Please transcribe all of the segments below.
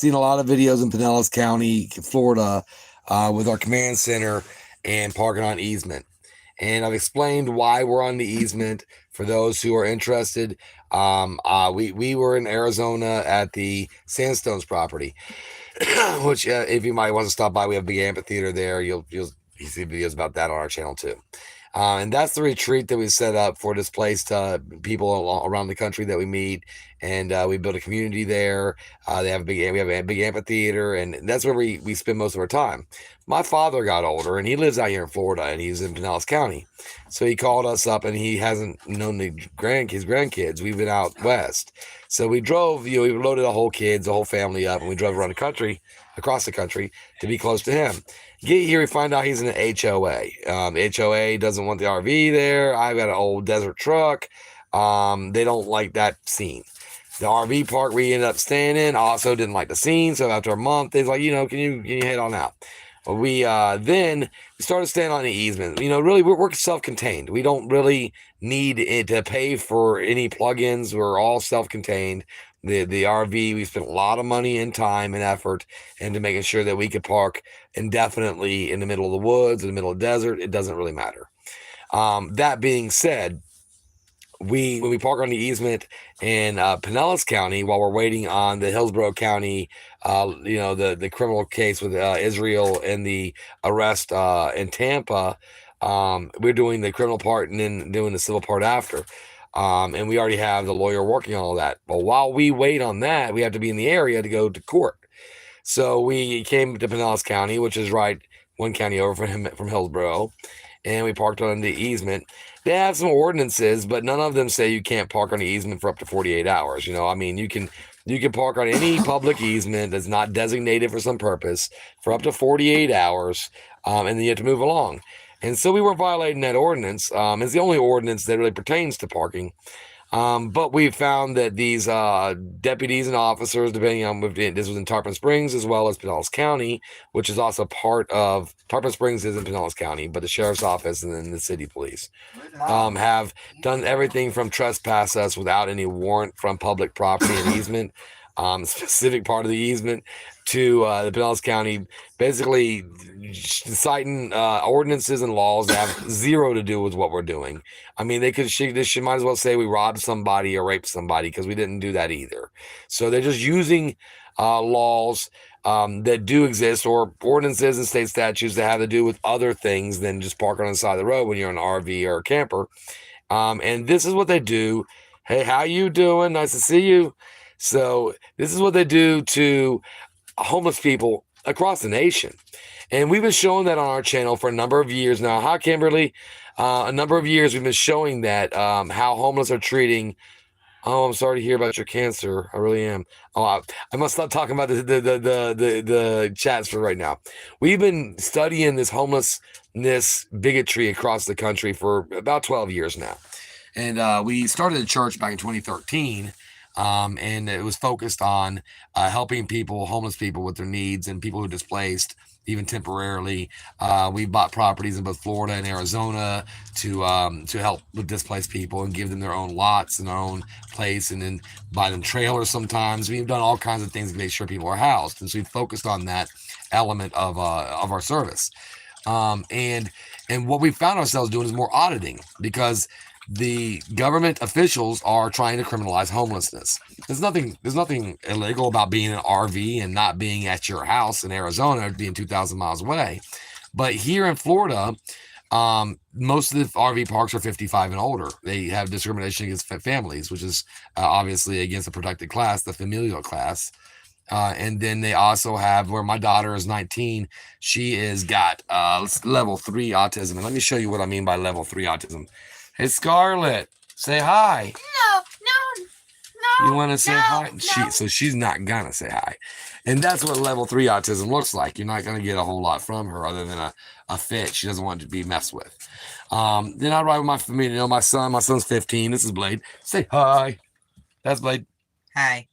seen a lot of videos in Pinellas County, Florida, with our command center and parking on easement. And I've explained why we're on the easement for those who are interested. We were in Arizona at the Sandstones property, which if you might want to stop by, we have a big amphitheater there. You'll see videos about that on our channel too. And that's the retreat that we set up for displaced people around the country that we meet, and we built a community there. We have a big amphitheater, and that's where we spend most of our time. My father got older, and he lives out here in Florida, and he's in Pinellas County, so he called us up, and he hasn't known his grandkids. We've been out west, so we drove. We loaded the whole family up, and we drove around the country, across the country, to be close to him. Get here, we find out he's in an HOA. HOA doesn't want the RV there. I've got an old desert truck. They don't like that scene. The RV park we ended up staying in also didn't like the scene. So after a month, they's like, can you head on out? Well, we started staying on the easement. Really, we're self-contained. We don't really need it to pay for any plugins. We're all self-contained. The RV, we spent a lot of money and time and effort into making sure that we could park indefinitely in the middle of the woods, in the middle of the desert. It doesn't really matter. That being said, when we park on the easement in Pinellas County while we're waiting on the Hillsborough County, the criminal case with Israel and the arrest in Tampa, we're doing the criminal part and then doing the civil part after. And we already have the lawyer working on all that. But while we wait on that, we have to be in the area to go to court. So we came to Pinellas County, which is right one county over from Hillsborough, and we parked on the easement. They have some ordinances, but none of them say you can't park on the easement for up to 48 hours. You can park on any public easement that's not designated for some purpose for up to 48 hours, and then you have to move along. And so we were violating that ordinance. It's the only ordinance that really pertains to parking. But we found that these deputies and officers, depending on this was in Tarpon Springs as well as Pinellas County, which is also part of Tarpon Springs is in Pinellas County, but the sheriff's office and then the city police have done everything from trespass us without any warrant from public property and easement, specific part of the easement, to the Pinellas County, basically citing ordinances and laws that have zero to do with what we're doing. I mean, they might as well say we robbed somebody or raped somebody, because we didn't do that either. So they're just using laws that do exist, or ordinances and state statutes that have to do with other things than just parking on the side of the road when you're in an RV or a camper. And this is what they do. Hey, how you doing? Nice to see you. So this is what they do to homeless people across the nation. And we've been showing that on our channel for a number of years now. Hi, Kimberly. A number of years we've been showing that how homeless are treating. Oh, I'm sorry to hear about your cancer. I really am. Oh, I must stop talking about the chats for right now. We've been studying this homelessness bigotry across the country for about 12 years now. And we started a church back in 2013. And it was focused on helping homeless people with their needs, and people who are displaced, even temporarily. We bought properties in both Florida and Arizona to help with displaced people and give them their own lots and their own place, and then buy them trailers sometimes. We've done all kinds of things to make sure people are housed. And so we focused on that element of our service. And what we found ourselves doing is more auditing, because the government officials are trying to criminalize homelessness. There's nothing illegal about being in an RV and not being at your house in Arizona, being 2,000 miles away. But here in Florida, most of the RV parks are 55 and older. They have discrimination against families, which is obviously against the protected class, the familial class. And then they also have, where my daughter is 19, she has got level 3 autism. And let me show you what I mean by level 3 autism. Hey, Scarlett, say hi. No. You want to say hi? No. So she's not going to say hi. And that's what level 3 autism looks like. You're not going to get a whole lot from her other than a fit. She doesn't want to be messed with. Then I ride with my family. My son's 15. This is Blade. Say hi. That's Blade. Hi.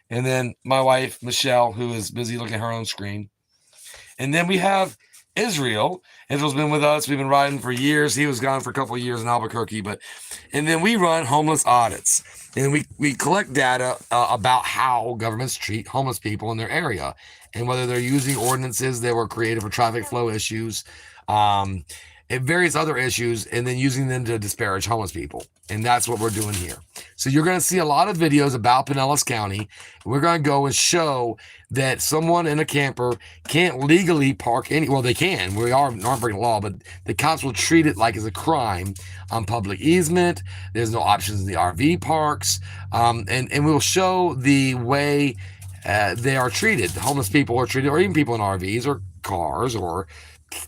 And then my wife, Michelle, who is busy looking at her own screen. And then we have Israel. Israel's been with us. We've been riding for years. He was gone for a couple of years in Albuquerque, and then we run homeless audits, and we collect data about how governments treat homeless people in their area, and whether they're using ordinances that were created for traffic flow issues, um, and various other issues, and then using them to disparage homeless people. And that's what we're doing here. So you're going to see a lot of videos about Pinellas County. We're going to go and show that someone in a camper can't legally park well, they can. We aren't breaking the law, but the cops will treat it like it's a crime on public easement. There's no options in the RV parks. And we'll show the way they are treated. Homeless people are treated, or even people in RVs or cars or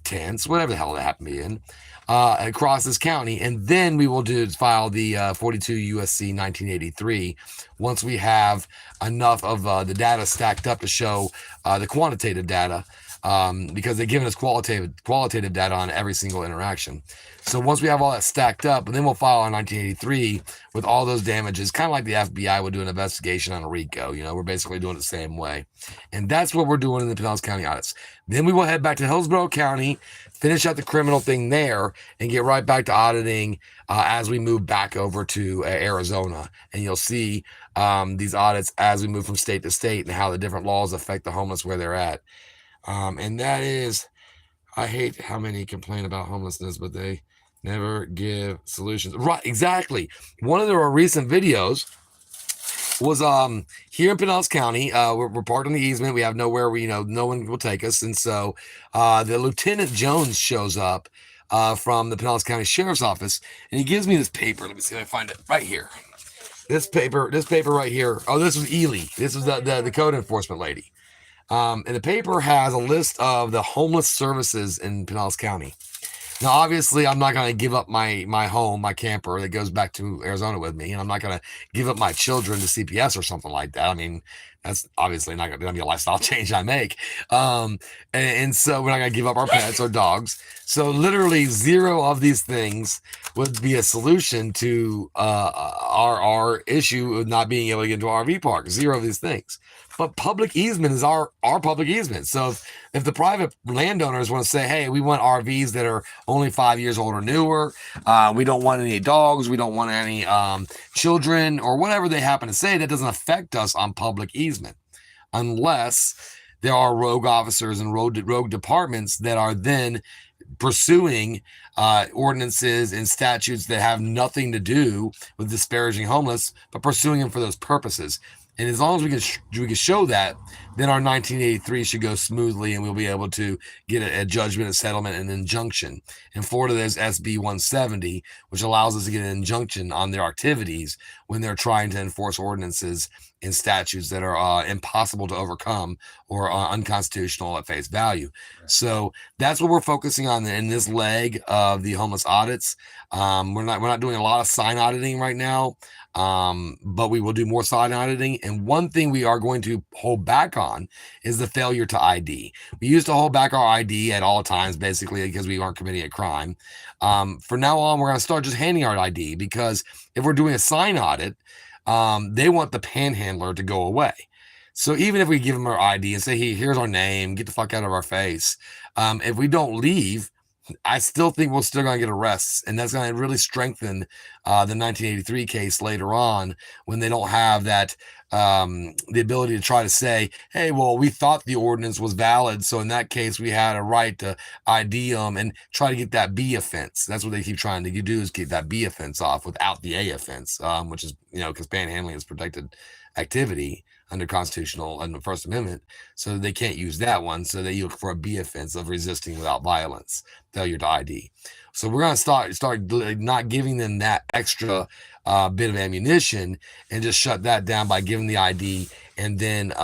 tents, whatever the hell they happen to be in, across this county. And then we will file the 42 USC 1983 once we have enough of the data stacked up to show the quantitative data, because they've given us qualitative data on every single interaction. So once we have all that stacked up, and then we'll file our 1983 with all those damages, kind of like the FBI would do an investigation on a RICO. We're basically doing it the same way. And that's what we're doing in the Pinellas County audits. Then we will head back to Hillsborough County, finish out the criminal thing there, and get right back to auditing as we move back over to Arizona. And you'll see these audits as we move from state to state and how the different laws affect the homeless where they're at. And that is, I hate how many complain about homelessness, but they never give solutions. Right, exactly. One of their recent videos was here in Pinellas County. We're parked on the easement. We have nowhere where no one will take us, and so the Lieutenant Jones shows up from the Pinellas County Sheriff's Office, and he gives me this paper. Let me see if I find it right here. This paper right here. Oh, this was Ely. This was the code enforcement lady. And the paper has a list of the homeless services in Pinellas County. Now, obviously, I'm not going to give up my home, my camper that goes back to Arizona with me, and I'm not going to give up my children to CPS or something like that. I mean, that's obviously not going to be a lifestyle change I make. And so we're not going to give up our pets or dogs. So literally zero of these things would be a solution to our issue of not being able to get into an RV park. Zero of these things. But public easement is our public easement. So if the private landowners want to say, hey, we want RVs that are only 5 years old or newer, we don't want any dogs, we don't want any children, or whatever they happen to say, that doesn't affect us on public easement, unless there are rogue officers and rogue departments that are then pursuing ordinances and statutes that have nothing to do with disparaging homeless, but pursuing them for those purposes. And as long as we can show that, then our 1983 should go smoothly, and we'll be able to get a judgment, a settlement, and an injunction. In Florida, there's SB 170, which allows us to get an injunction on their activities when they're trying to enforce ordinances and statutes that are impossible to overcome or unconstitutional at face value. Right. So that's what we're focusing on in this leg of the homeless audits. We're not doing a lot of sign auditing right now. But we will do more sign auditing. And one thing we are going to hold back on is the failure to ID. We used to hold back our ID at all times, basically, because we aren't committing a crime. For now on, we're going to start just handing our ID, because if we're doing a sign audit, they want the panhandler to go away. So even if we give them our ID and say, hey, here's our name, get the fuck out of our face, if we don't leave, I still think we're still going to get arrests, and that's going to really strengthen the 1983 case later on, when they don't have that the ability to try to say, hey, well, we thought the ordinance was valid, so in that case we had a right to ID them, and try to get that B offense. That's what they keep trying to do, is keep that B offense off without the A offense, which is, because panhandling is protected activity under constitutional and the First Amendment, so they can't use that one. So they look for a B offense of resisting without violence, failure to ID. So we're going to start not giving them that extra bit of ammunition, and just shut that down by giving the ID, and then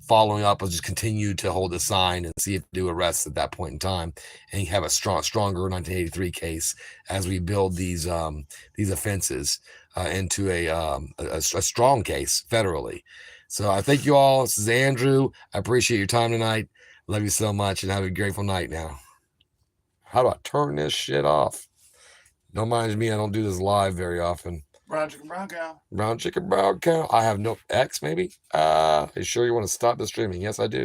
following up, will just continue to hold the sign and see if they do arrests at that point in time, and have a stronger 1983 case as we build these offenses into a strong case federally. So I thank you all. This is Andrew. I appreciate your time tonight. Love you so much, and have a grateful night now. How do I turn this shit off? Don't mind me. I don't do this live very often. Brown chicken, brown cow. Brown chicken, brown cow. I have no X, maybe. Are you sure you want to stop the streaming? Yes, I do.